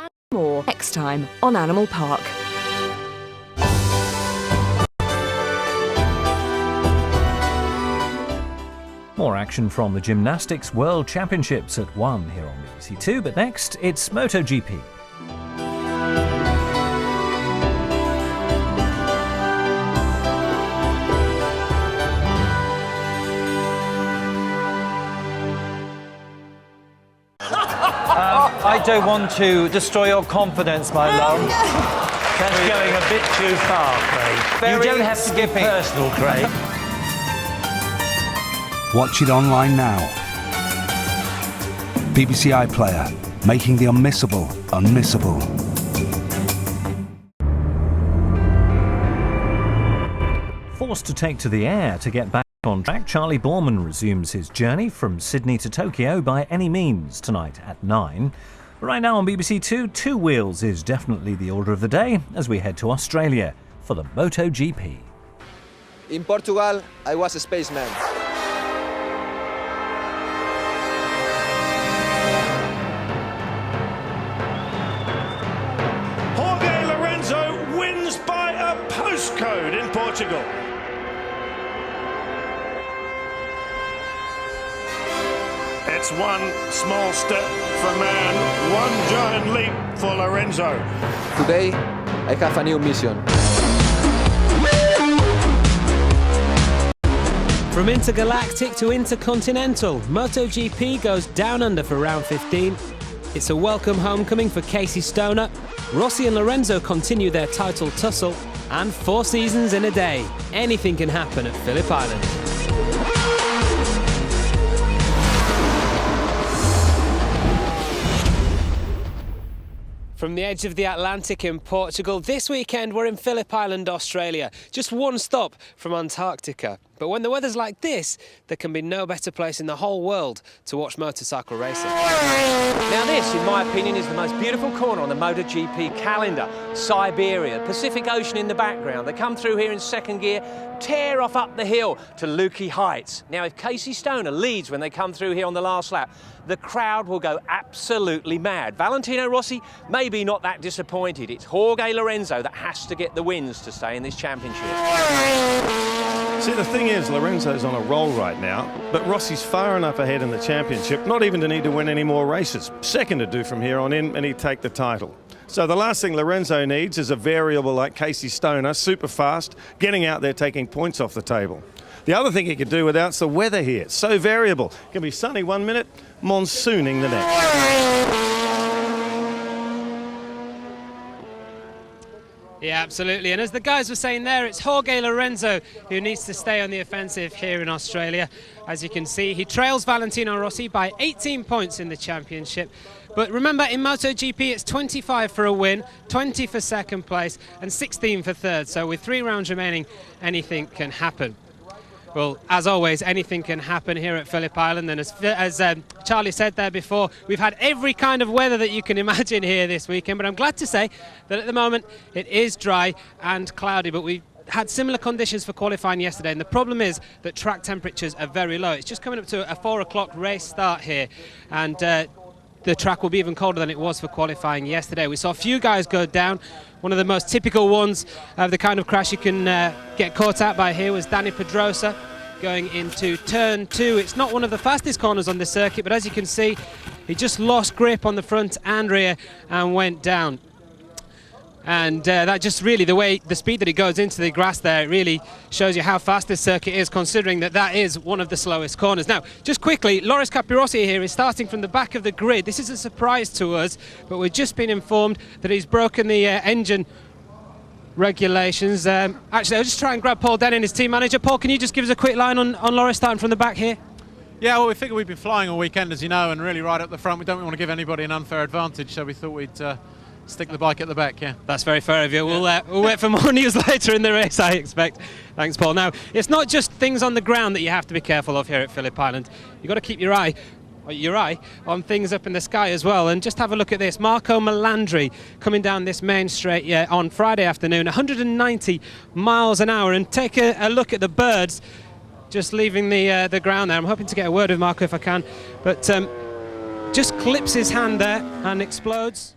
And more next time on Animal Park. More action from the Gymnastics World Championships at 1 here on BBC Two, but next it's MotoGP. I don't want to destroy your confidence, my love. That's going a bit too far, Craig. You don't have to get personal, Craig. Watch it online now. BBC iPlayer, making the unmissable unmissable. Forced to take to the air to get back on track, Charlie Borman resumes his journey from Sydney to Tokyo by any means tonight at 9. Right now on BBC Two, two wheels is definitely the order of the day as we head to Australia for the MotoGP. In Portugal, I was a spaceman. Jorge Lorenzo wins by a postcode in Portugal. It's one small step for man, one giant leap for Lorenzo. Today, I have a new mission. From intergalactic to intercontinental, MotoGP goes down under for round 15. It's a welcome homecoming for Casey Stoner. Rossi and Lorenzo continue their title tussle. And 4 seasons in a day. Anything can happen at Phillip Island. From the edge of the Atlantic in Portugal, this weekend we're in Phillip Island, Australia. Just one stop from Antarctica. But when the weather's like this, there can be no better place in the whole world to watch motorcycle racing. Now this, in my opinion, is the most beautiful corner on the MotoGP calendar. Siberia, Pacific Ocean in the background. They come through here in second gear, tear off up the hill to Lukey Heights. Now if Casey Stoner leads when they come through here on the last lap, the crowd will go absolutely mad. Valentino Rossi maybe not that disappointed. It's Jorge Lorenzo that has to get the wins to stay in this championship. See, the thing is, Lorenzo's on a roll right now, but Rossi's far enough ahead in the championship, not even to need to win any more races. Second to do from here on in, and he'd take the title. So the last thing Lorenzo needs is a variable like Casey Stoner, super fast, getting out there taking points off the table. The other thing he could do without's the weather here. It's so variable. It can be sunny 1 minute, monsooning the next. Yeah, absolutely. And as the guys were saying there, it's Jorge Lorenzo who needs to stay on the offensive here in Australia. As you can see, he trails Valentino Rossi by 18 points in the championship. But remember, in MotoGP, it's 25 for a win, 20 for second place, and 16 for third. So with 3 rounds remaining, anything can happen. Well, as always, anything can happen here at Phillip Island, and as Charlie said there before, we've had every kind of weather that you can imagine here this weekend, but I'm glad to say that at the moment it is dry and cloudy, but we had similar conditions for qualifying yesterday, and the problem is that track temperatures are very low. It's just coming up to a 4 o'clock race start here, and the track will be even colder than it was for qualifying yesterday. We saw a few guys go down. One of the most typical ones of the kind of crash you can get caught out by here was Dani Pedrosa going into turn 2. It's not one of the fastest corners on the circuit, but as you can see, he just lost grip on the front and rear and went down. And that just really, the speed that he goes into the grass there, it really shows you how fast this circuit is, considering that that is one of the slowest corners. Now, just quickly, Loris Capirossi here is starting from the back of the grid. This is a surprise to us, but we've just been informed that he's broken the engine regulations. Actually, I'll just try and grab Paul Dennin, his team manager. Paul, can you just give us a quick line on Loris starting from the back here? Yeah, well, we figured we've been flying all weekend, as you know, and really right up the front. We don't want to give anybody an unfair advantage, so we thought we'd stick the bike at the back, yeah. That's very fair of you. We'll wait for more news later in the race, I expect. Thanks, Paul. Now, it's not just things on the ground that you have to be careful of here at Phillip Island. You've got to keep your eye on things up in the sky as well. And just have a look at this. Marco Melandri coming down this main straight on Friday afternoon, 190 miles an hour. And take a look at the birds just leaving the ground there. I'm hoping to get a word with Marco if I can. But just clips his hand there and explodes.